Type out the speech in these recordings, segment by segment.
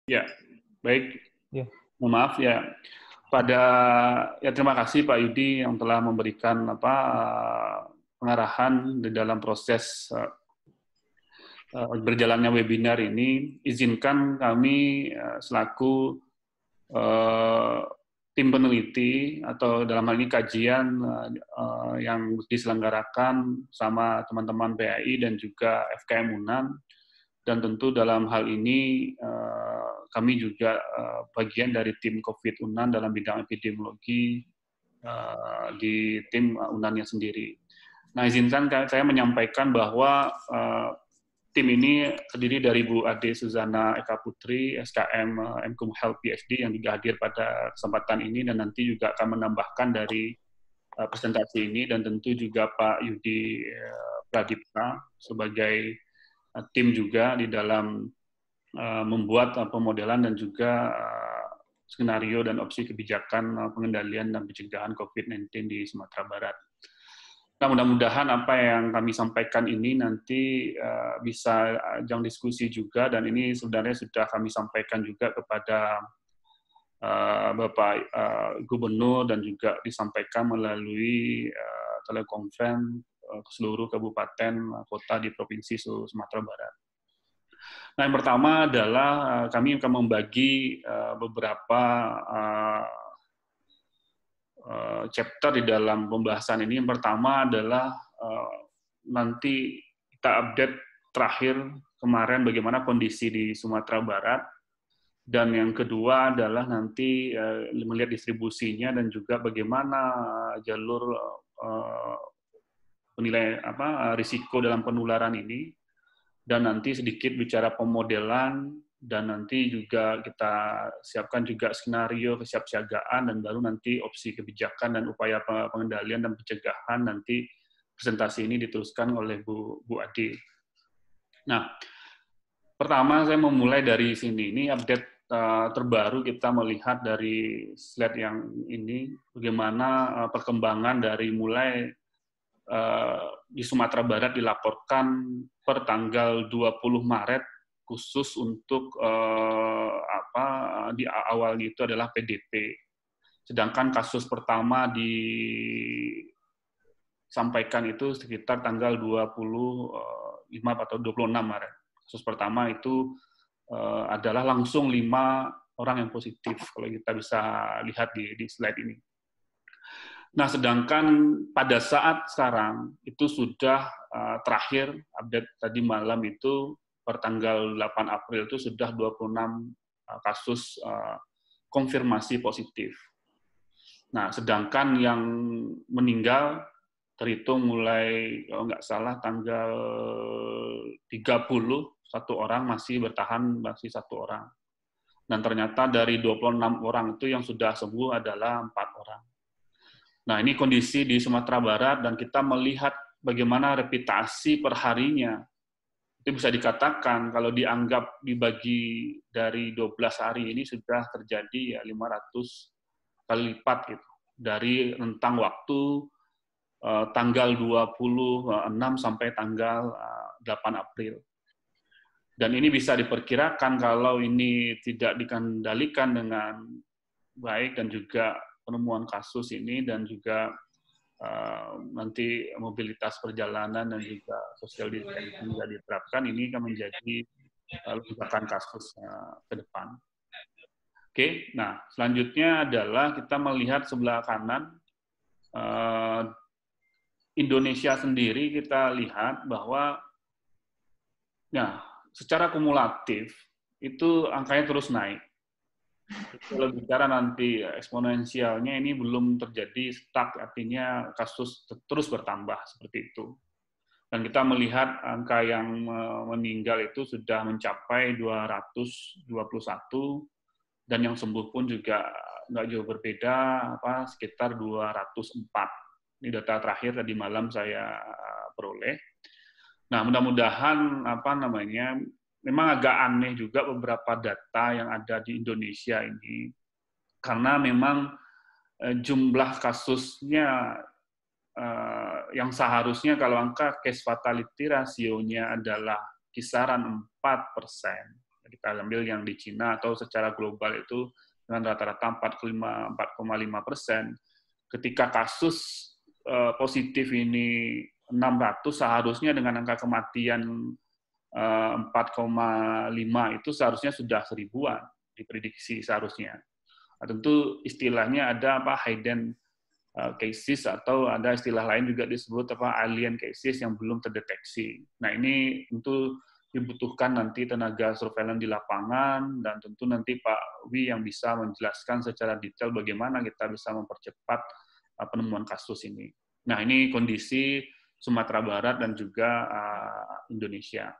Ya, baik. Ya. Mohon maaf ya. Terima kasih Pak Yudi yang telah memberikan pengarahan di dalam proses berjalannya webinar ini. Izinkan kami selaku tim peneliti atau dalam hal ini kajian yang diselenggarakan sama teman-teman PAI dan juga FKM UNAN. Dan tentu dalam hal ini kami juga bagian dari tim COVID UNAN dalam bidang epidemiologi di tim UNAN-nya sendiri. Nah, izinkan saya menyampaikan bahwa tim ini terdiri dari Bu Ade Suzana Eka Putri, SKM Mkum Health PhD yang juga hadir pada kesempatan ini, dan nanti juga akan menambahkan dari presentasi ini, dan tentu juga Pak Yudi Pradipta sebagai tim juga di dalam membuat pemodelan dan juga skenario dan opsi kebijakan pengendalian dan pencegahan COVID-19 di Sumatera Barat. Nah, mudah-mudahan apa yang kami sampaikan ini nanti bisa ajang diskusi juga, dan ini sebenarnya sudah kami sampaikan juga kepada Bapak Gubernur dan juga disampaikan melalui telekonferensi ke seluruh kabupaten kota di Provinsi Sumatera Barat. Nah, yang pertama adalah kami akan membagi beberapa chapter di dalam pembahasan ini. Yang pertama adalah nanti kita update terakhir kemarin bagaimana kondisi di Sumatera Barat, dan yang kedua adalah nanti melihat distribusinya dan juga bagaimana jalur penilai risiko dalam penularan ini, dan nanti sedikit bicara pemodelan, dan nanti juga kita siapkan juga skenario kesiapsiagaan, dan baru nanti opsi kebijakan dan upaya pengendalian dan pencegahan. Nanti presentasi ini diteruskan oleh Bu Ade. Nah, pertama saya memulai dari sini. Ini update terbaru, kita melihat dari slide yang ini bagaimana perkembangan dari mulai di Sumatera Barat dilaporkan per tanggal 20 Maret khusus untuk di awalnya itu adalah PDP. Sedangkan kasus pertama disampaikan itu sekitar tanggal 25 atau 26 Maret. Kasus pertama itu adalah langsung 5 orang yang positif, kalau kita bisa lihat di slide ini. Nah, sedangkan pada saat sekarang itu sudah terakhir update tadi malam itu per tanggal 8 April itu sudah 26 kasus konfirmasi positif. Nah, sedangkan yang meninggal terhitung mulai kalau nggak salah tanggal 30 1 orang masih bertahan, masih 1 orang. Dan ternyata dari 26 orang itu yang sudah sembuh adalah 4 orang. Nah, ini kondisi di Sumatera Barat, dan kita melihat bagaimana repitasi per harinya. Itu bisa dikatakan kalau dianggap dibagi dari 12 hari ini sudah terjadi ya 500 kali lipat gitu. Dari rentang waktu tanggal 26 sampai tanggal 8 April. Dan ini bisa diperkirakan kalau ini tidak dikendalikan dengan baik, dan juga penemuan kasus ini, dan juga nanti mobilitas perjalanan dan juga social distancing juga diterapkan, ini akan menjadi lonjakan kasus ke depan. Oke, nah selanjutnya adalah kita melihat sebelah kanan Indonesia sendiri. Kita lihat bahwa ya secara kumulatif itu angkanya terus naik. Kalau bicara nanti eksponensialnya ini belum terjadi stuck, artinya kasus terus bertambah seperti itu. Dan kita melihat angka yang meninggal itu sudah mencapai 221, dan yang sembuh pun juga nggak jauh berbeda, sekitar 204. Ini data terakhir tadi malam saya peroleh. Nah, mudah-mudahan memang agak aneh juga beberapa data yang ada di Indonesia ini, karena memang jumlah kasusnya yang seharusnya kalau angka case fatality rasionya adalah kisaran 4%, Kita ambil yang di Cina atau secara global itu dengan rata-rata 4,5%. Ketika kasus positif ini 600, seharusnya dengan angka kematian 4,5 itu seharusnya sudah 1000-an diprediksi seharusnya. Nah, tentu istilahnya ada hidden cases atau ada istilah lain juga disebut alien cases yang belum terdeteksi. Nah, ini tentu dibutuhkan nanti tenaga surveillance di lapangan dan tentu nanti Pak Wi yang bisa menjelaskan secara detail bagaimana kita bisa mempercepat penemuan kasus ini. Nah, ini kondisi Sumatera Barat dan juga Indonesia.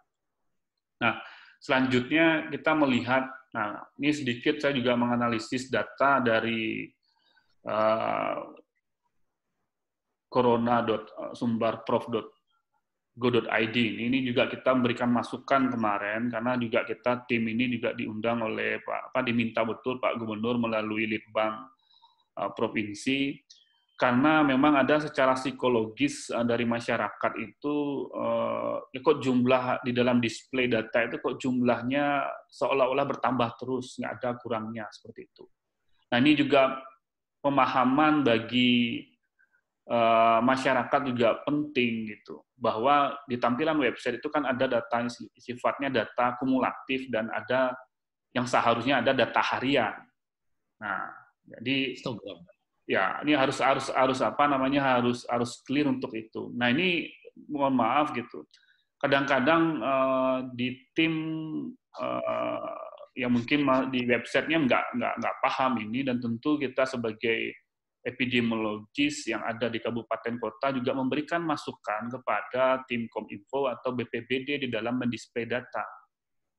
Nah, selanjutnya kita melihat, nah ini sedikit saya juga menganalisis data dari corona.sumbarprof.go.id. Ini juga kita memberikan masukan kemarin karena juga kita tim ini juga diundang oleh diminta betul Pak Gubernur melalui Litbang provinsi, karena memang ada secara psikologis dari masyarakat itu kok jumlah di dalam display data itu kok jumlahnya seolah-olah bertambah terus, nggak ada kurangnya seperti itu. Nah, ini juga pemahaman bagi masyarakat juga penting gitu, bahwa di tampilan website itu kan ada data yang sifatnya data kumulatif dan ada yang seharusnya ada data harian. Nah, jadi ya ini harus clear untuk itu. Nah, ini mohon maaf gitu. Kadang-kadang di tim yang mungkin di websitenya nggak paham ini, dan tentu kita sebagai epidemiologis yang ada di kabupaten kota juga memberikan masukan kepada tim Kominfo atau BPBD di dalam mendisplay data.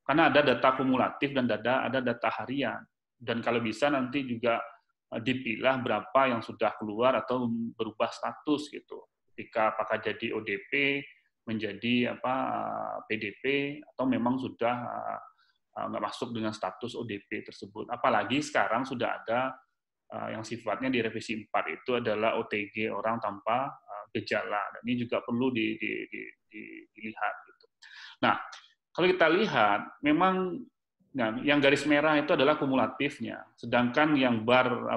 Karena ada data kumulatif dan ada data harian. Dan kalau bisa nanti juga dipilah berapa yang sudah keluar atau berubah status gitu. Ketika apakah jadi ODP, menjadi PDP, atau memang sudah nggak masuk dengan status ODP tersebut. Apalagi sekarang sudah ada yang sifatnya di revisi 4 itu adalah OTG, orang tanpa gejala. Dan ini juga perlu dilihat gitu. Nah, kalau kita lihat memang yang garis merah itu adalah kumulatifnya, sedangkan yang bar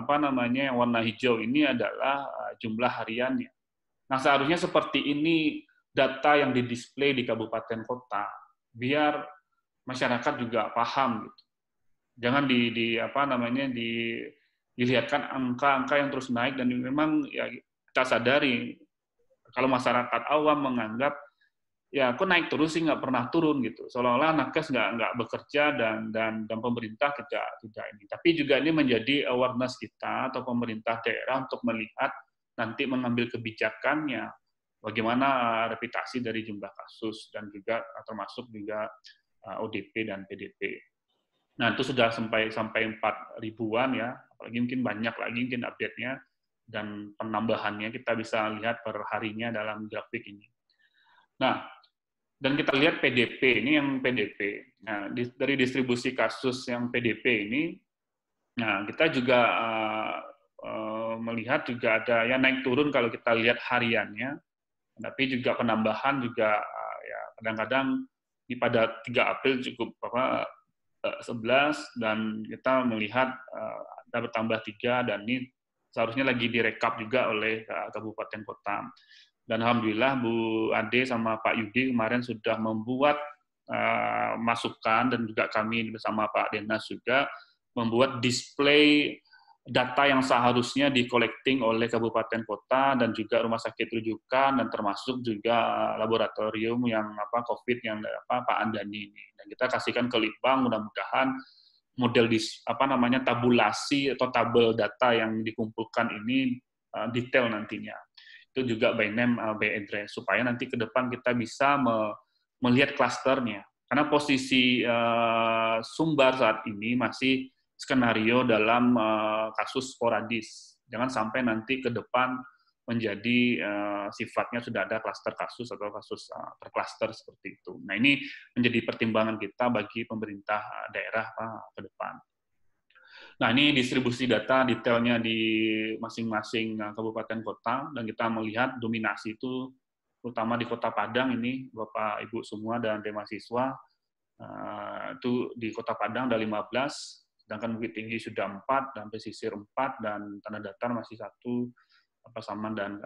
yang warna hijau ini adalah jumlah hariannya. Nah, seharusnya seperti ini data yang didisplay di kabupaten kota, biar masyarakat juga paham gitu. Jangan dilihatkan angka-angka yang terus naik, dan memang ya kita sadari kalau masyarakat awam menganggap ya kok naik terus sih, nggak pernah turun gitu, seolah-olah nakes nggak bekerja dan pemerintah tidak ini. Tapi juga ini menjadi awareness kita atau pemerintah daerah untuk melihat nanti mengambil kebijakannya bagaimana reputasi dari jumlah kasus dan juga termasuk juga ODP dan PDP. Nah, itu sudah sampai 4.000-an ya, apalagi mungkin banyak lagi mungkin update-nya dan penambahannya kita bisa lihat per harinya dalam grafik ini. Nah, dan kita lihat PDP, ini yang PDP. Nah, dari distribusi kasus yang PDP ini, nah kita juga melihat juga ada yang naik turun kalau kita lihat hariannya, tapi juga penambahan juga ya kadang-kadang di pada 3 April cukup 11, dan kita melihat ada bertambah 3, dan ini seharusnya lagi direkap juga oleh kabupaten kota. Dan alhamdulillah Bu Ade sama Pak Yudi kemarin sudah membuat masukan, dan juga kami bersama Pak Denas juga membuat display data yang seharusnya di-collecting oleh kabupaten kota dan juga rumah sakit rujukan, dan termasuk juga laboratorium yang COVID yang Pak Andani ini. Dan kita kasihkan ke Litbang, mudah-mudahan model tabulasi atau tabel data yang dikumpulkan ini detail nantinya. Itu juga by name, by address, supaya nanti ke depan kita bisa melihat klasternya. Karena posisi Sumbar saat ini masih skenario dalam kasus sporadis. Jangan sampai nanti ke depan menjadi sifatnya sudah ada klaster kasus atau kasus terklaster seperti itu. Nah, ini menjadi pertimbangan kita bagi pemerintah daerah ke depan. Nah, ini distribusi data detailnya di masing-masing kabupaten kota, dan kita melihat dominasi itu terutama di Kota Padang ini, Bapak Ibu semua dan mahasiswa, Itu di Kota Padang ada 15, sedangkan Bukit Tinggi sudah 4, dan pesisir 4, dan Tanah Datar masih 1, Pasaman dan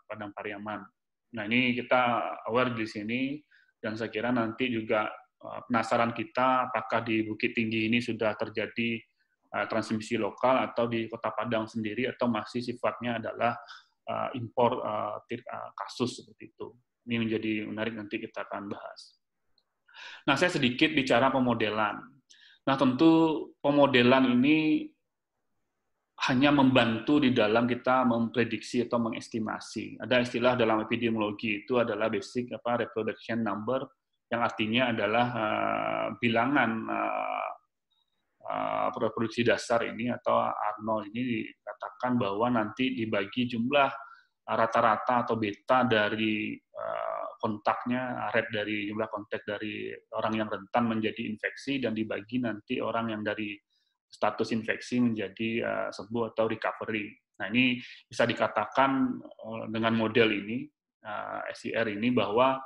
Padang Pariaman. Nah, ini kita aware di sini, dan saya kira nanti juga penasaran kita apakah di Bukit Tinggi ini sudah terjadi transmisi lokal atau di Kota Padang sendiri, atau masih sifatnya adalah impor kasus seperti itu. Ini menjadi menarik, nanti kita akan bahas. Nah, saya sedikit bicara pemodelan. Nah, tentu pemodelan ini hanya membantu di dalam kita memprediksi atau mengestimasi. Ada istilah dalam epidemiologi itu adalah basic reproduction number, yang artinya adalah bilangan reproduksi dasar ini atau Arnold ini dikatakan bahwa nanti dibagi jumlah rata-rata atau beta dari kontaknya, rate dari jumlah kontak dari orang yang rentan menjadi infeksi, dan dibagi nanti orang yang dari status infeksi menjadi sembuh atau recovery. Nah, ini bisa dikatakan dengan model ini, SIR ini, bahwa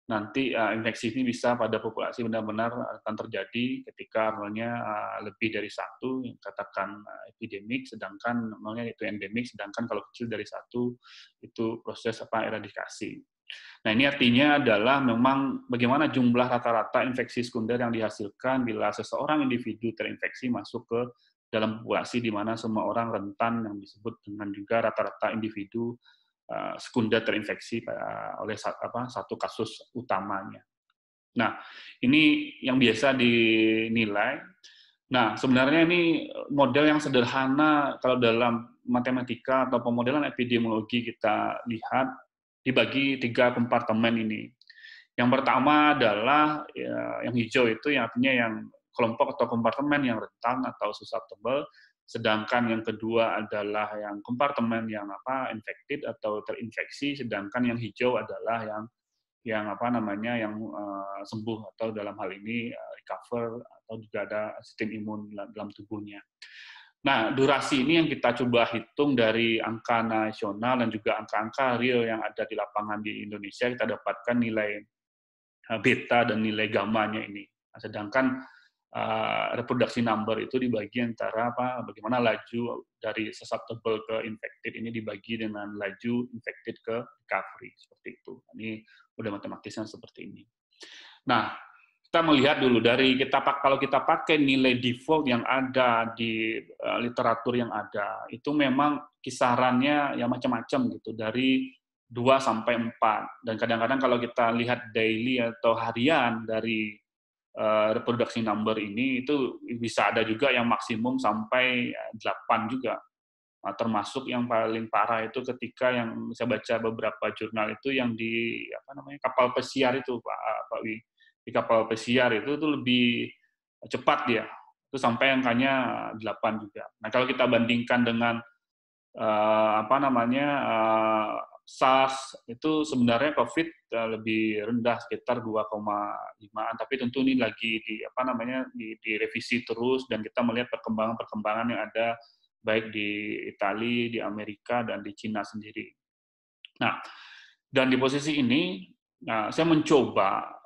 nanti infeksi ini bisa pada populasi benar-benar akan terjadi ketika nolnya lebih dari 1, yang katakan epidemik, sedangkan nolnya itu endemik, sedangkan kalau kecil dari 1 itu proses eradikasi. Nah, ini artinya adalah memang bagaimana jumlah rata-rata infeksi sekunder yang dihasilkan bila seseorang individu terinfeksi masuk ke dalam populasi di mana semua orang rentan, yang disebut dengan juga rata-rata individu sekunder terinfeksi oleh satu kasus utamanya. Nah, ini yang biasa dinilai. Nah, sebenarnya ini model yang sederhana kalau dalam matematika atau pemodelan epidemiologi kita lihat, dibagi 3 kompartemen ini. Yang pertama adalah yang hijau itu, yang artinya yang kelompok atau kompartemen yang rentan atau susceptible, sedangkan yang kedua adalah yang kompartemen yang infected atau terinfeksi, sedangkan yang hijau adalah yang sembuh atau dalam hal ini recover, atau juga ada sistem imun dalam tubuhnya. Nah, durasi ini yang kita coba hitung dari angka nasional dan juga angka-angka real yang ada di lapangan di Indonesia. Kita dapatkan nilai beta dan nilai gamma-nya ini. Nah, sedangkan reproduksi number itu dibagi antara bagaimana laju dari susceptible ke infected ini dibagi dengan laju infected ke recovery, seperti itu. Ini udah matematisnya seperti ini. Nah, kita melihat dulu dari kalau kita pakai nilai default yang ada di literatur yang ada, itu memang kisarannya ya macam-macam gitu, dari 2 sampai 4. Dan kadang-kadang kalau kita lihat daily atau harian dari reproduksi number ini, itu bisa ada juga yang maksimum sampai 8 juga. Nah, termasuk yang paling parah itu ketika yang saya baca beberapa jurnal itu yang di kapal pesiar itu, Pak Wi. Di kapal pesiar itu lebih cepat dia, itu sampai angkanya 8 juga. Nah, kalau kita bandingkan dengan SARS, itu sebenarnya COVID lebih rendah, sekitar 2,5-an, tapi tentu ini lagi direvisi terus, dan kita melihat perkembangan-perkembangan yang ada baik di Italia, di Amerika, dan di Cina sendiri. Nah, dan di posisi ini, saya mencoba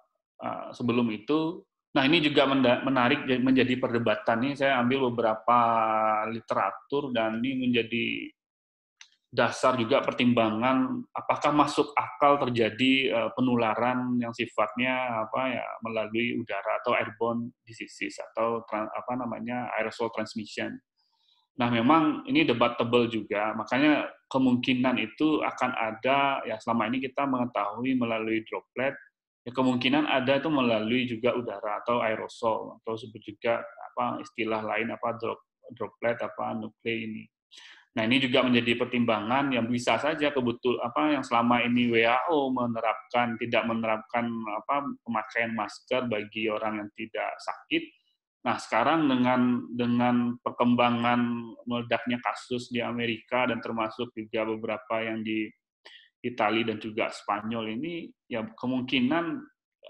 sebelum itu, nah ini juga menarik menjadi perdebatan. Ini saya ambil beberapa literatur, dan ini menjadi dasar juga pertimbangan apakah masuk akal terjadi penularan yang sifatnya melalui udara atau airborne diseases atau aerosol transmission. Nah, memang ini debatable juga, makanya kemungkinan itu akan ada, ya selama ini kita mengetahui melalui droplet, ya kemungkinan ada itu melalui juga udara atau aerosol, atau sebut juga istilah lain droplet nuklei ini. Nah, ini juga menjadi pertimbangan yang bisa saja yang selama ini WHO tidak menerapkan pemakaian masker bagi orang yang tidak sakit. Nah, sekarang dengan perkembangan meledaknya kasus di Amerika dan termasuk juga beberapa yang di Italia dan juga Spanyol ini, ya kemungkinan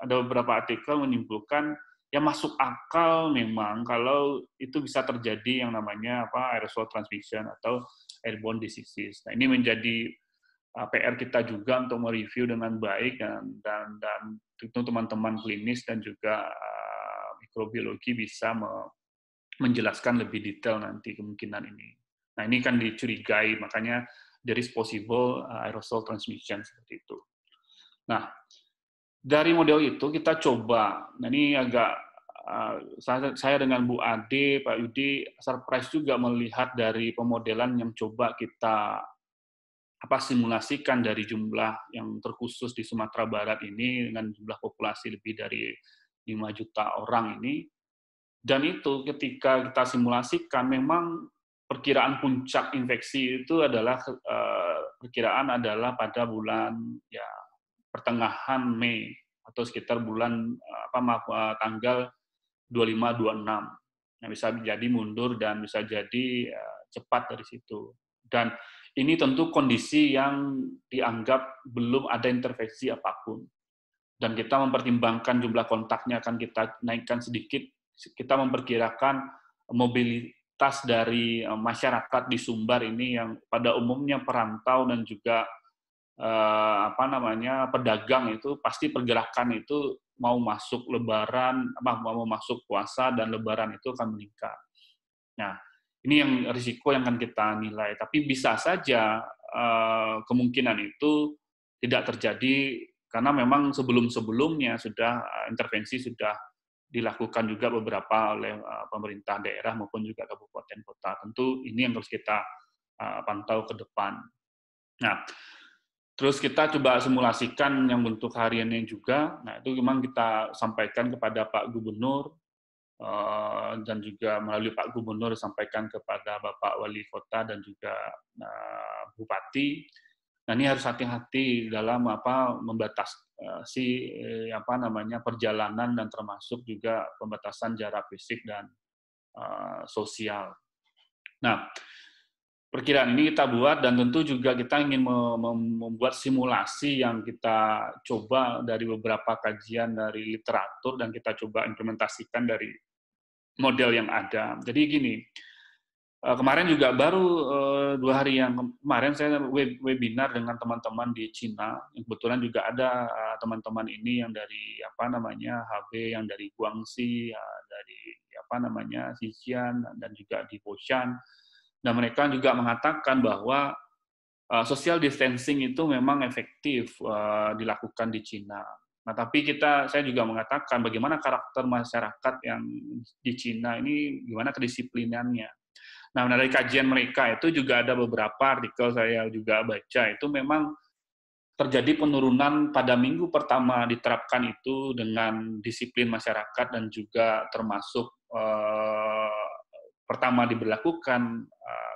ada beberapa artikel menyimpulkan ya masuk akal memang kalau itu bisa terjadi yang namanya aerosol transmission atau airborne diseases. Nah, ini menjadi PR kita juga untuk mereview dengan baik, dan tentu teman-teman klinis dan juga mikrobiologi bisa menjelaskan lebih detail nanti kemungkinan ini. Nah, ini kan dicurigai, makanya there is possible aerosol transmission seperti itu. Nah, dari model itu kita coba, nah ini agak saya dengan Bu Ade, Pak Yudi surprise juga melihat dari pemodelan yang coba kita simulasikan dari jumlah yang terkhusus di Sumatera Barat ini dengan jumlah populasi lebih dari 5 juta orang ini. Dan itu ketika kita simulasikan memang perkiraan puncak infeksi itu adalah perkiraan adalah pada bulan ya pertengahan Mei atau sekitar bulan tanggal 25-26. Nah, bisa jadi mundur dan bisa jadi cepat dari situ. Dan ini tentu kondisi yang dianggap belum ada intervensi apapun. Dan kita mempertimbangkan jumlah kontaknya akan kita naikkan sedikit. Kita memperkirakan mobilitas dari masyarakat di Sumbar ini yang pada umumnya perantau dan juga pedagang itu pasti pergerakan itu mau masuk Lebaran, mau masuk puasa dan Lebaran itu akan meningkat. Nah, ini yang risiko yang akan kita nilai. Tapi bisa saja kemungkinan itu tidak terjadi karena memang sebelum-sebelumnya sudah intervensi sudah dilakukan juga beberapa oleh pemerintah daerah maupun juga kabupaten kota. Tentu ini yang harus kita pantau ke depan. Nah, terus kita coba simulasikan yang bentuk hariannya juga. Nah, itu memang kita sampaikan kepada Pak Gubernur dan juga melalui Pak Gubernur disampaikan kepada Bapak Wali Kota dan juga Bupati. Nah, ini harus hati-hati dalam membatasi perjalanan dan termasuk juga pembatasan jarak fisik dan sosial. Nah, perkiraan ini kita buat dan tentu juga kita ingin membuat simulasi yang kita coba dari beberapa kajian dari literatur dan kita coba implementasikan dari model yang ada. Jadi gini, kemarin juga baru 2 hari yang kemarin saya webinar dengan teman-teman di Cina. Kebetulan juga ada teman-teman ini yang dari HB, yang dari Guangxi, dari Xi'an dan juga di Foshan. Dan mereka juga mengatakan bahwa social distancing itu memang efektif dilakukan di Cina. Nah, tapi saya juga mengatakan bagaimana karakter masyarakat yang di Cina ini, gimana kedisiplinannya. Nah, dari kajian mereka itu juga ada beberapa artikel saya juga baca, itu memang terjadi penurunan pada minggu pertama diterapkan itu dengan disiplin masyarakat dan juga termasuk pertama diberlakukan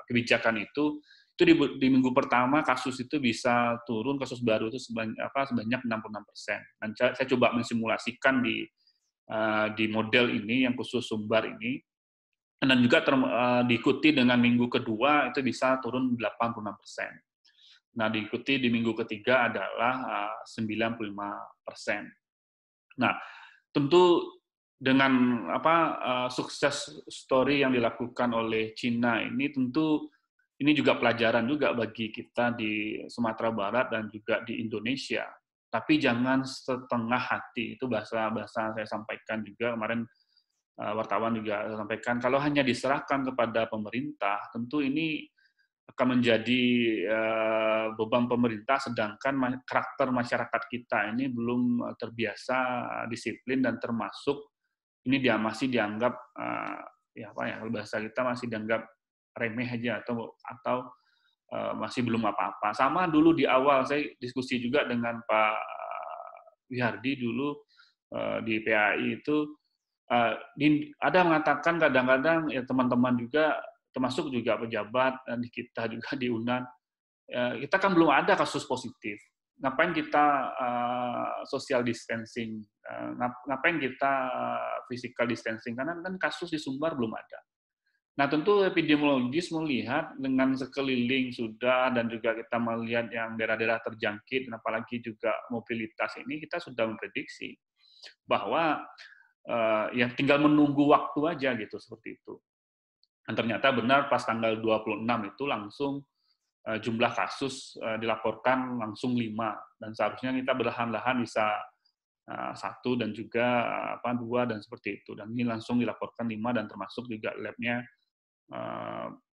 kebijakan itu di minggu pertama kasus itu bisa turun, kasus baru itu sebanyak 66%. Dan saya coba mensimulasikan di model ini yang khusus Sumbar ini, dan juga diikuti dengan minggu kedua itu bisa turun 86%. Nah, diikuti di minggu ketiga adalah 95%. Nah, tentu dengan sukses story yang dilakukan oleh Cina ini, tentu ini juga pelajaran juga bagi kita di Sumatera Barat dan juga di Indonesia. Tapi jangan setengah hati, itu bahasa saya sampaikan juga kemarin. Wartawan juga sampaikan, kalau hanya diserahkan kepada pemerintah, tentu ini akan menjadi beban pemerintah, sedangkan karakter masyarakat kita ini belum terbiasa disiplin dan termasuk ini masih dianggap bahasa kita masih dianggap remeh aja atau masih belum apa-apa. Sama dulu di awal saya diskusi juga dengan Pak Wihardi dulu di PAI itu. Ada mengatakan kadang-kadang ya teman-teman juga termasuk juga pejabat di kita juga di UNAN, kita kan belum ada kasus positif. Ngapain kita social distancing? Ngapain kita physical distancing? Karena kan kasus di Sumbar belum ada. Nah, tentu epidemiologis melihat dengan sekeliling sudah, dan juga kita melihat yang daerah-daerah terjangkit, dan apalagi juga mobilitas ini, kita sudah memprediksi bahwa ya tinggal menunggu waktu aja gitu, seperti itu. Dan ternyata benar pas tanggal 26 itu langsung jumlah kasus dilaporkan langsung 5, dan seharusnya kita berlahan-lahan bisa 1 dan juga 2 dan seperti itu. Dan ini langsung dilaporkan 5 dan termasuk juga labnya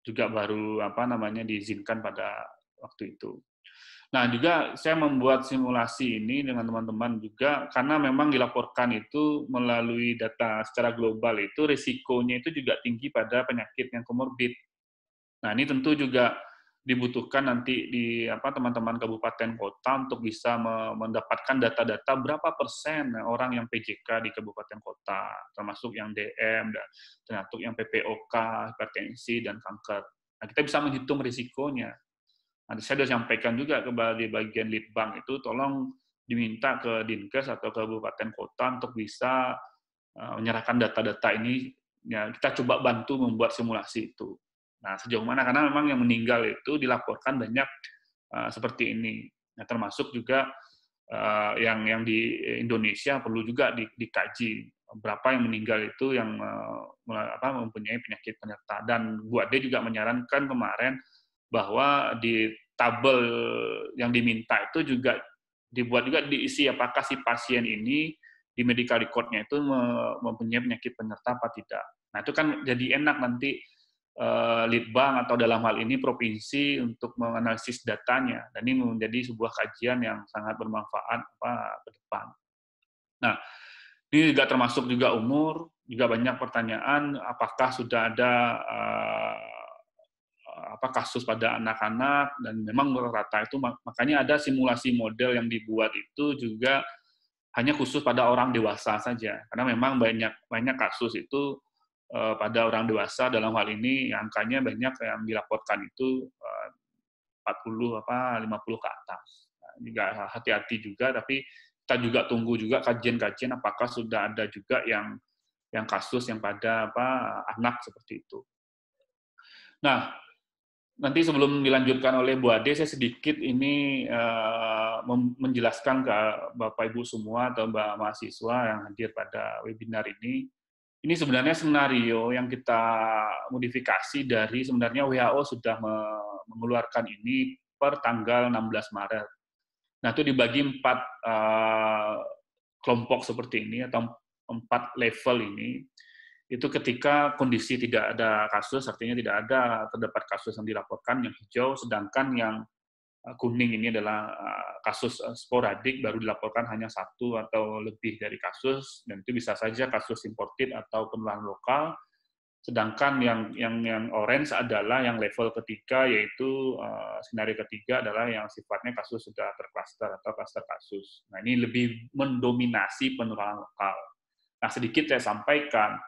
juga baru diizinkan pada waktu itu. Nah, juga saya membuat simulasi ini dengan teman-teman juga karena memang dilaporkan itu melalui data secara global itu risikonya itu juga tinggi pada penyakit yang komorbid. Nah, ini tentu juga dibutuhkan nanti di teman-teman kabupaten kota untuk bisa mendapatkan data-data berapa persen orang yang PJK di kabupaten kota, termasuk yang DM, dan termasuk yang PPOK, hipertensi, dan kanker. Nah, kita bisa menghitung risikonya. Nanti saya sudah sampaikan juga ke bagian Litbang itu, tolong diminta ke Dinkes atau ke kabupaten kota untuk bisa menyerahkan data-data ini. Ya, kita coba bantu membuat simulasi itu. Nah, sejauh mana, karena memang yang meninggal itu dilaporkan banyak seperti ini. Nah, termasuk juga yang di Indonesia perlu juga dikaji berapa yang meninggal itu yang mempunyai penyakit penyerta. Dan Bu Ade juga menyarankan kemarin bahwa di tabel yang diminta itu juga dibuat juga diisi apakah si pasien ini di medical record-nya itu mempunyai penyakit penyerta apa tidak. Nah, itu kan jadi enak nanti Litbang atau dalam hal ini provinsi untuk menganalisis datanya, dan ini menjadi sebuah kajian yang sangat bermanfaat ke depan. Nah, ini juga termasuk juga umur, juga banyak pertanyaan apakah sudah ada kasus pada anak-anak, dan memang rata itu makanya ada simulasi model yang dibuat itu juga hanya khusus pada orang dewasa saja, karena memang banyak kasus itu pada orang dewasa. Dalam hal ini angkanya banyak yang dilaporkan itu 40 50 ke atas. Nah, juga hati-hati juga, tapi kita juga tunggu juga kajian-kajian apakah sudah ada juga yang kasus yang pada anak seperti itu. Nah, nanti sebelum dilanjutkan oleh Bu Ade, saya sedikit ini menjelaskan ke Bapak Ibu semua atau Mbak mahasiswa yang hadir pada webinar ini. Ini sebenarnya skenario yang kita modifikasi dari sebenarnya WHO sudah mengeluarkan ini per tanggal 16 Maret. Nah, itu dibagi 4 kelompok seperti ini atau 4 level ini. Itu ketika kondisi tidak ada kasus, artinya tidak ada terdapat kasus yang dilaporkan, yang hijau, sedangkan yang kuning ini adalah kasus sporadik, baru dilaporkan hanya 1 atau lebih dari kasus, dan itu bisa saja kasus imported atau penularan lokal. Sedangkan yang orange adalah yang level ketiga, yaitu skenario ketiga adalah yang sifatnya kasus sudah terklaster atau klaster kasus. Nah, ini lebih mendominasi penularan lokal. Nah, sedikit saya sampaikan,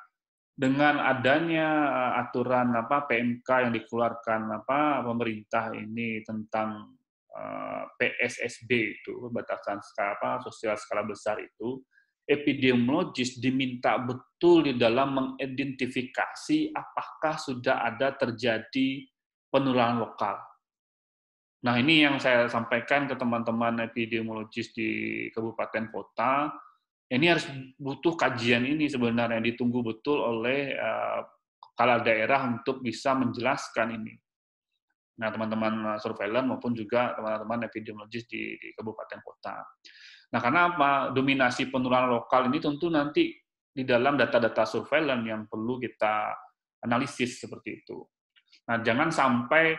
dengan adanya aturan PMK yang dikeluarkan pemerintah ini tentang PSSB itu, batasan sosial skala besar itu, epidemiologis diminta betul di dalam mengidentifikasi apakah sudah ada terjadi penularan lokal. Nah, ini yang saya sampaikan ke teman-teman epidemiologis di kabupaten kota. Ini harus butuh kajian ini sebenarnya, ditunggu betul oleh kepala daerah untuk bisa menjelaskan ini. Nah, teman-teman surveillance maupun juga teman-teman epidemiologis di kabupaten kota. Nah, karena apa? Dominasi penularan lokal ini tentu nanti di dalam data-data surveillance yang perlu kita analisis seperti itu. Nah, jangan sampai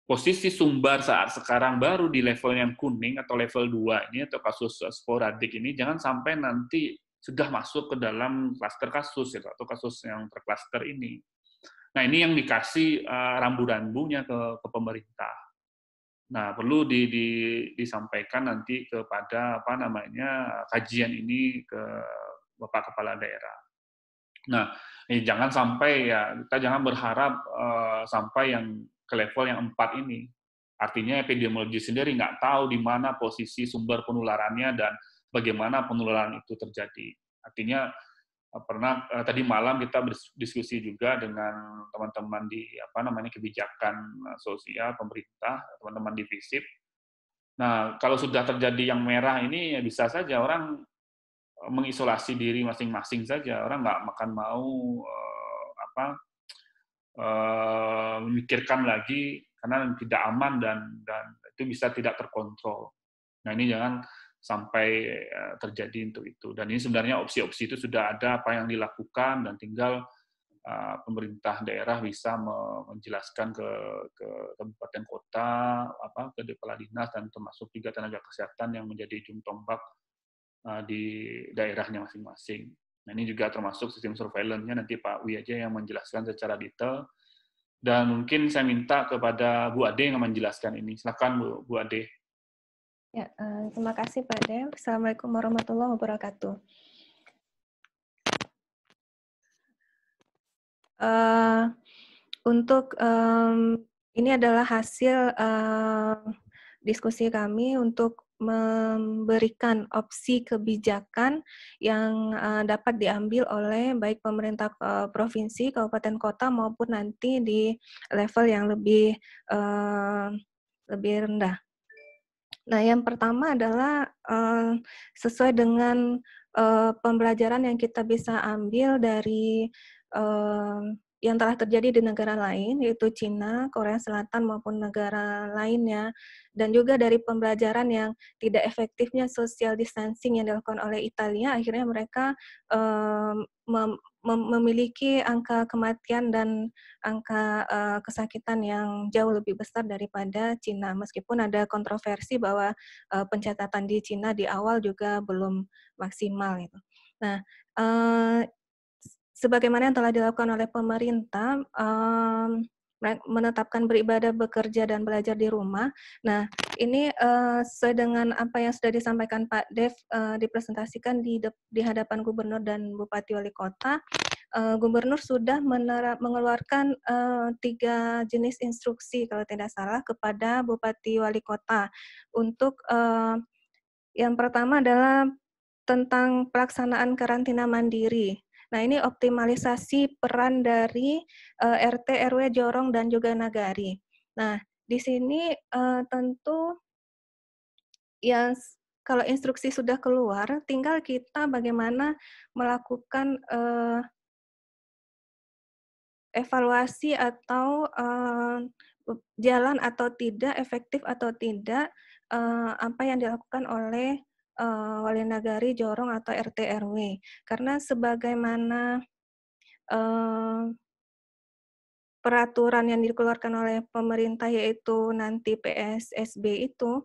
posisi sumber saat sekarang baru di level yang kuning atau level 2 ini atau kasus sporadik ini, jangan sampai nanti sudah masuk ke dalam klaster kasus atau kasus yang terklaster ini. Nah, ini yang dikasih rambu-rambunya ke pemerintah. Nah, perlu disampaikan nanti kepada kajian ini ke Bapak Kepala Daerah. Nah, jangan sampai kita jangan berharap sampai yang ke level yang 4 ini. Artinya epidemiologi sendiri nggak tahu di mana posisi sumber penularannya dan bagaimana penularan itu terjadi. Artinya tadi malam kita berdiskusi juga dengan teman-teman di kebijakan sosial pemerintah, teman-teman di FISIP. Nah, kalau sudah terjadi yang merah ini, ya bisa saja orang mengisolasi diri masing-masing saja. Orang nggak makan mau memikirkan lagi karena tidak aman dan itu bisa tidak terkontrol. Nah, ini jangan sampai terjadi untuk itu. Dan ini sebenarnya opsi-opsi itu sudah ada apa yang dilakukan dan tinggal pemerintah daerah bisa menjelaskan ke kabupaten kota, ke kepala dinas dan termasuk juga tenaga kesehatan yang menjadi ujung tombak di daerahnya masing-masing. Nah, ini juga termasuk sistem surveillance-nya, nanti Pak Wi aja yang menjelaskan secara detail. Dan mungkin saya minta kepada Bu Ade yang menjelaskan ini. Silakan Bu Ade. Ya, terima kasih Pak Dev. Assalamualaikum warahmatullahi wabarakatuh. Untuk ini adalah hasil diskusi kami untuk memberikan opsi kebijakan yang dapat diambil oleh baik pemerintah provinsi, kabupaten kota maupun nanti di level yang lebih rendah. Nah, yang pertama adalah sesuai dengan pembelajaran yang kita bisa ambil dari yang telah terjadi di negara lain, yaitu Cina, Korea Selatan, maupun negara lainnya, dan juga dari pembelajaran yang tidak efektifnya social distancing yang dilakukan oleh Italia, akhirnya mereka memiliki angka kematian dan angka kesakitan yang jauh lebih besar daripada Cina, meskipun ada kontroversi bahwa pencatatan di Cina di awal juga belum maksimal. Gitu. Nah, sebagaimana yang telah dilakukan oleh pemerintah, menetapkan beribadah, bekerja, dan belajar di rumah. Nah, ini sesuai dengan apa yang sudah disampaikan Pak Dev, dipresentasikan di hadapan Gubernur dan Bupati Wali Kota. Gubernur sudah mengeluarkan 3 jenis instruksi, kalau tidak salah, kepada Bupati Wali Kota. Untuk yang pertama adalah tentang pelaksanaan karantina mandiri. Nah, ini optimalisasi peran dari RT, RW, Jorong, dan juga Nagari. Nah, di sini tentu ya kalau instruksi sudah keluar, tinggal kita bagaimana melakukan evaluasi atau jalan atau tidak, efektif atau tidak, apa yang dilakukan oleh wali nagari, jorong, atau RT RW. Karena sebagaimana peraturan yang dikeluarkan oleh pemerintah, yaitu nanti PSSB itu,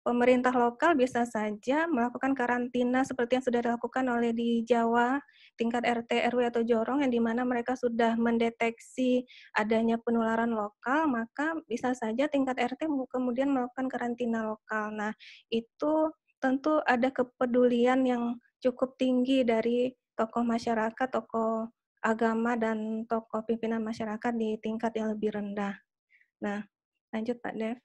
pemerintah lokal bisa saja melakukan karantina seperti yang sudah dilakukan oleh di Jawa, tingkat RT, RW, atau jorong, yang dimana mereka sudah mendeteksi adanya penularan lokal, maka bisa saja tingkat RT kemudian melakukan karantina lokal. Nah, itu tentu ada kepedulian yang cukup tinggi dari tokoh masyarakat, tokoh agama, dan tokoh pimpinan masyarakat di tingkat yang lebih rendah. Nah, lanjut Pak Dev.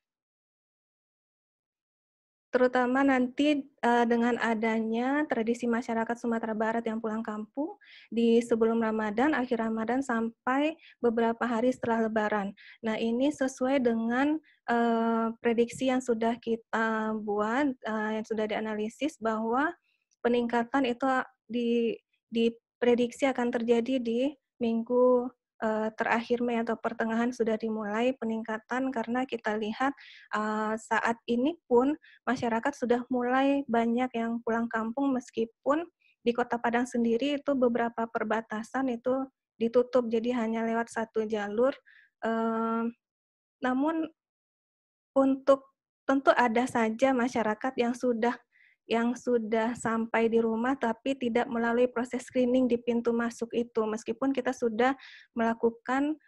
Terutama nanti dengan adanya tradisi masyarakat Sumatera Barat yang pulang kampung di sebelum Ramadan, akhir Ramadan, sampai beberapa hari setelah Lebaran. Nah, ini sesuai dengan prediksi yang sudah kita buat, yang sudah dianalisis, bahwa peningkatan itu diprediksi akan terjadi di minggu terakhir Mei atau pertengahan sudah dimulai peningkatan, karena kita lihat saat ini pun masyarakat sudah mulai banyak yang pulang kampung, meskipun di Kota Padang sendiri itu beberapa perbatasan itu ditutup, jadi hanya lewat satu jalur. Namun tentu ada saja masyarakat yang sudah sampai di rumah tapi tidak melalui proses screening di pintu masuk itu, meskipun kita sudah melakukan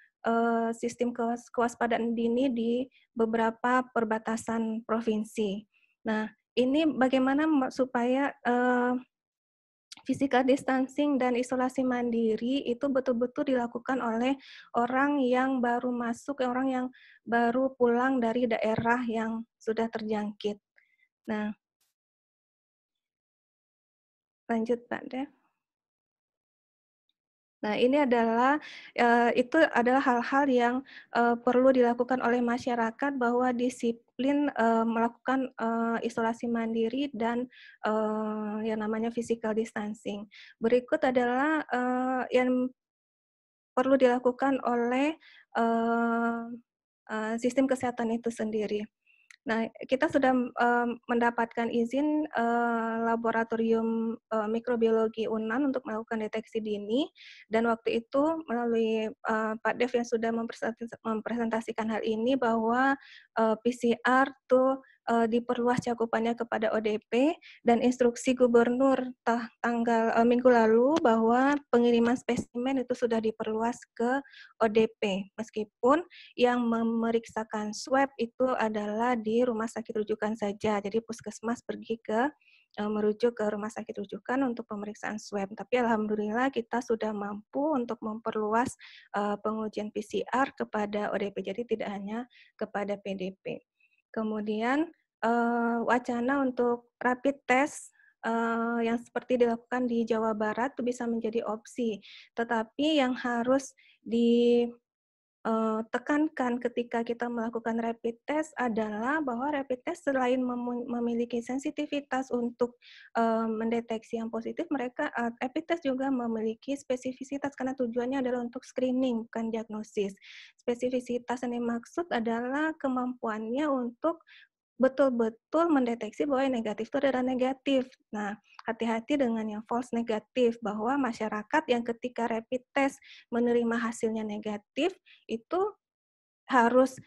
sistem kewaspadaan dini di beberapa perbatasan provinsi. Nah, ini bagaimana supaya physical distancing dan isolasi mandiri itu betul-betul dilakukan oleh orang yang baru masuk, orang yang baru pulang dari daerah yang sudah terjangkit. Nah, lanjut Pak Dev. Nah, ini adalah itu adalah hal-hal yang perlu dilakukan oleh masyarakat, bahwa disiplin melakukan isolasi mandiri dan yang namanya physical distancing. Berikut adalah yang perlu dilakukan oleh sistem kesehatan itu sendiri. Nah, kita sudah mendapatkan izin laboratorium mikrobiologi UNAN untuk melakukan deteksi dini, dan waktu itu melalui Pak Dev yang sudah mempresentasikan hal ini bahwa PCR tuh diperluas cakupannya kepada ODP, dan instruksi gubernur tanggal minggu lalu bahwa pengiriman spesimen itu sudah diperluas ke ODP, meskipun yang memeriksakan swab itu adalah di rumah sakit rujukan saja. Jadi puskesmas pergi ke merujuk ke rumah sakit rujukan untuk pemeriksaan swab. Tapi alhamdulillah kita sudah mampu untuk memperluas pengujian PCR kepada ODP. Jadi tidak hanya kepada PDP. Kemudian wacana untuk rapid test yang seperti dilakukan di Jawa Barat itu bisa menjadi opsi. Tetapi yang harus tekankan ketika kita melakukan rapid test adalah bahwa rapid test selain memiliki sensitivitas untuk mendeteksi yang positif, rapid test juga memiliki spesifisitas karena tujuannya adalah untuk screening, bukan diagnosis. Spesifisitas yang dimaksud adalah kemampuannya untuk betul-betul mendeteksi bahwa yang negatif itu adalah negatif. Nah, hati-hati dengan yang false negatif, bahwa masyarakat yang ketika rapid test menerima hasilnya negatif, itu harus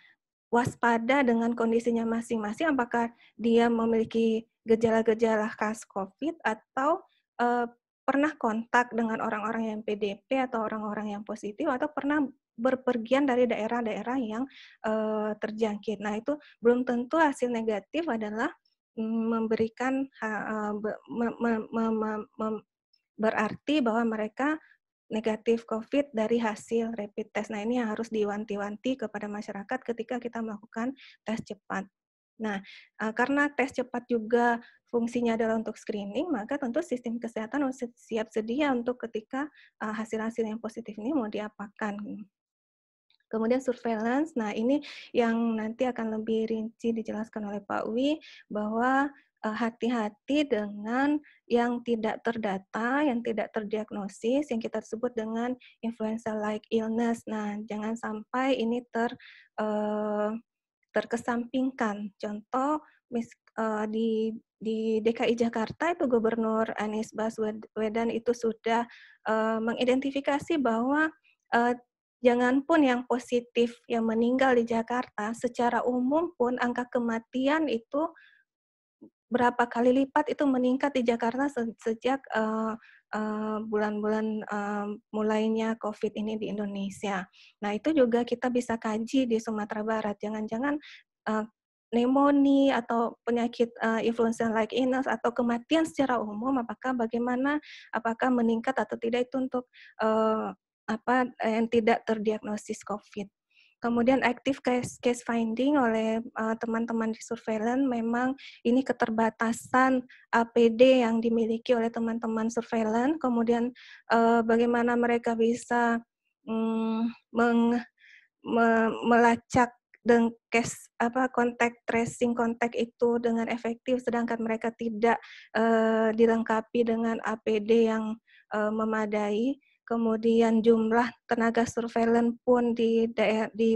waspada dengan kondisinya masing-masing, apakah dia memiliki gejala-gejala khas COVID atau pernah kontak dengan orang-orang yang PDP atau orang-orang yang positif, atau pernah berpergian dari daerah-daerah yang terjangkit. Nah, itu belum tentu hasil negatif adalah memberikan berarti bahwa mereka negatif COVID dari hasil rapid test. Nah, ini yang harus diwanti-wanti kepada masyarakat ketika kita melakukan tes cepat. Nah, karena tes cepat juga fungsinya adalah untuk screening, maka tentu sistem kesehatan harus siap sedia untuk ketika hasil-hasil yang positif ini mau diapakan. Kemudian surveillance, nah ini yang nanti akan lebih rinci dijelaskan oleh Pak Wi, bahwa hati-hati dengan yang tidak terdata, yang tidak terdiagnosis, yang kita sebut dengan influenza-like illness. Nah, jangan sampai ini terkesampingkan. Contoh, di DKI Jakarta itu Gubernur Anies Baswedan itu sudah mengidentifikasi bahwa jangan pun yang positif yang meninggal di Jakarta, secara umum pun angka kematian itu berapa kali lipat itu meningkat di Jakarta sejak bulan-bulan mulainya COVID ini di Indonesia. Nah, itu juga kita bisa kaji di Sumatera Barat. Jangan-jangan pneumonia atau penyakit influenza-like illness atau kematian secara umum, apakah meningkat atau tidak, itu untuk yang tidak terdiagnosis COVID. Kemudian active case finding oleh teman-teman di surveillance, memang ini keterbatasan APD yang dimiliki oleh teman-teman surveillance, kemudian bagaimana mereka bisa melacak dan kontak tracing kontak itu dengan efektif, sedangkan mereka tidak dilengkapi dengan APD yang memadai. Kemudian jumlah tenaga surveillance pun di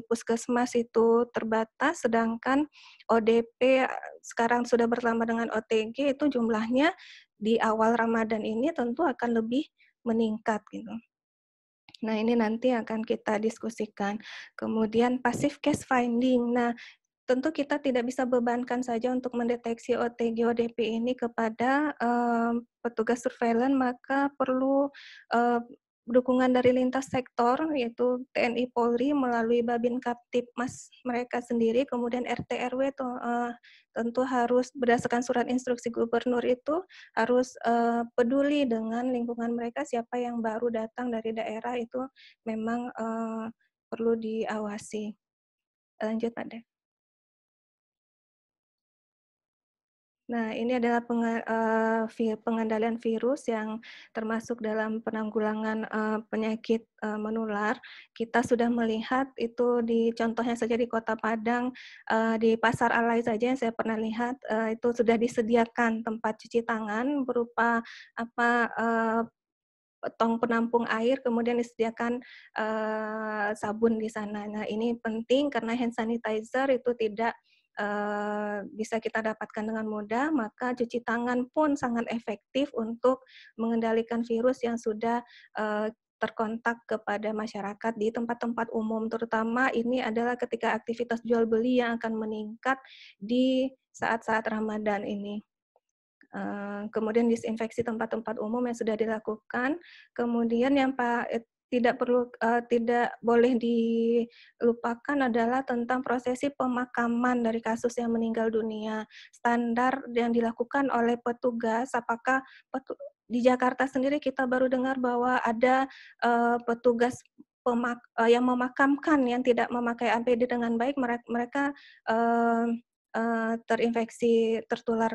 puskesmas itu terbatas, sedangkan ODP sekarang sudah bertambah dengan OTG, itu jumlahnya di awal Ramadan ini tentu akan lebih meningkat gitu. Nah, ini nanti akan kita diskusikan. Kemudian passive case finding. Nah, tentu kita tidak bisa bebankan saja untuk mendeteksi OTG ODP ini kepada petugas surveillance, maka perlu dukungan dari lintas sektor, yaitu TNI Polri melalui Babin Kaptipmas mereka sendiri, kemudian RT RW tentu harus berdasarkan surat instruksi gubernur itu harus peduli dengan lingkungan mereka, siapa yang baru datang dari daerah itu memang perlu diawasi. Lanjut, Pak Dev. Nah, ini adalah pengendalian virus yang termasuk dalam penanggulangan penyakit menular. Kita sudah melihat itu di contohnya saja di Kota Padang, di Pasar Alai saja yang saya pernah lihat, itu sudah disediakan tempat cuci tangan berupa tong penampung air, kemudian disediakan sabun di sana. Nah, ini penting karena hand sanitizer itu tidak bisa kita dapatkan dengan mudah, maka cuci tangan pun sangat efektif untuk mengendalikan virus yang sudah terkontak kepada masyarakat di tempat-tempat umum, terutama ini adalah ketika aktivitas jual beli yang akan meningkat di saat-saat Ramadan ini. Kemudian disinfeksi tempat-tempat umum yang sudah dilakukan, kemudian yang tidak boleh dilupakan adalah tentang prosesi pemakaman dari kasus yang meninggal dunia. Standar yang dilakukan oleh petugas, apakah di Jakarta sendiri kita baru dengar bahwa ada petugas yang memakamkan yang tidak memakai APD dengan baik, mereka terinfeksi, tertular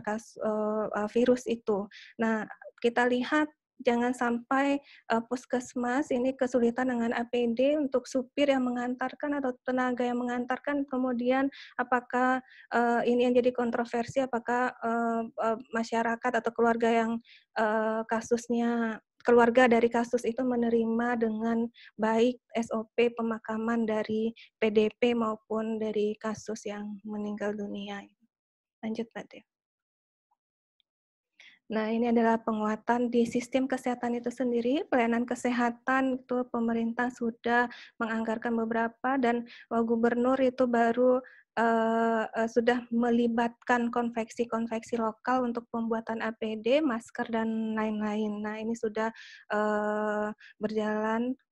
virus itu. Nah, kita lihat jangan sampai puskesmas ini kesulitan dengan APD untuk supir yang mengantarkan atau tenaga yang mengantarkan, kemudian apakah ini yang jadi kontroversi, apakah masyarakat atau keluarga yang keluarga dari kasus itu menerima dengan baik SOP pemakaman dari PDP maupun dari kasus yang meninggal dunia. Lanjut, Pak Dev. Nah, ini adalah penguatan di sistem kesehatan itu sendiri. Pelayanan kesehatan itu pemerintah sudah menganggarkan beberapa, dan Gubernur itu baru sudah melibatkan konveksi-konveksi lokal untuk pembuatan APD, masker, dan lain-lain. Nah, ini sudah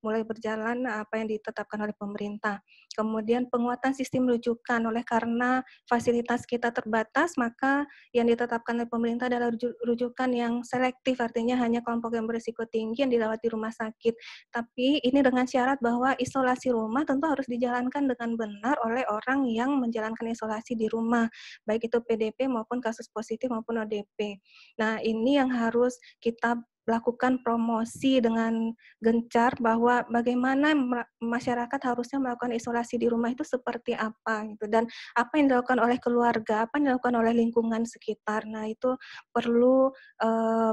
mulai berjalan apa yang ditetapkan oleh pemerintah. Kemudian penguatan sistem rujukan, oleh karena fasilitas kita terbatas, maka yang ditetapkan oleh pemerintah adalah rujukan yang selektif, artinya hanya kelompok yang berisiko tinggi yang dirawat di rumah sakit. Tapi ini dengan syarat bahwa isolasi rumah tentu harus dijalankan dengan benar oleh orang yang menjalankan isolasi di rumah, baik itu PDP maupun kasus positif maupun ODP. Nah, ini yang harus kita lakukan promosi dengan gencar, bahwa bagaimana masyarakat harusnya melakukan isolasi di rumah itu seperti apa gitu, dan apa yang dilakukan oleh keluarga, apa yang dilakukan oleh lingkungan sekitar. Nah, itu perlu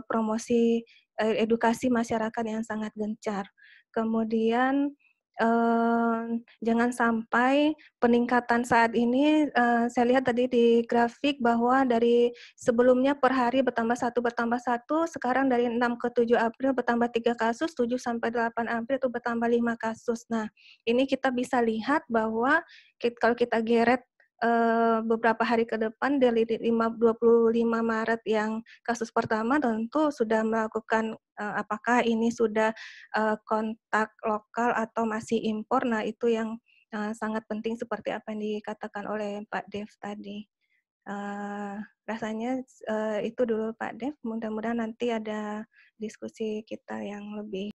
promosi edukasi masyarakat yang sangat gencar. Kemudian jangan sampai peningkatan saat ini, saya lihat tadi di grafik bahwa dari sebelumnya per hari bertambah satu, sekarang dari 6 ke 7 April bertambah 3 kasus, 7 sampai 8 April itu bertambah 5 kasus. Nah, ini kita bisa lihat bahwa kalau kita geret beberapa hari ke depan, dari 25 Maret yang kasus pertama tentu sudah melakukan apakah ini sudah kontak lokal atau masih impor. Nah, itu yang sangat penting seperti apa yang dikatakan oleh Pak Dev tadi. Rasanya itu dulu Pak Dev, mudah-mudahan nanti ada diskusi kita yang lebih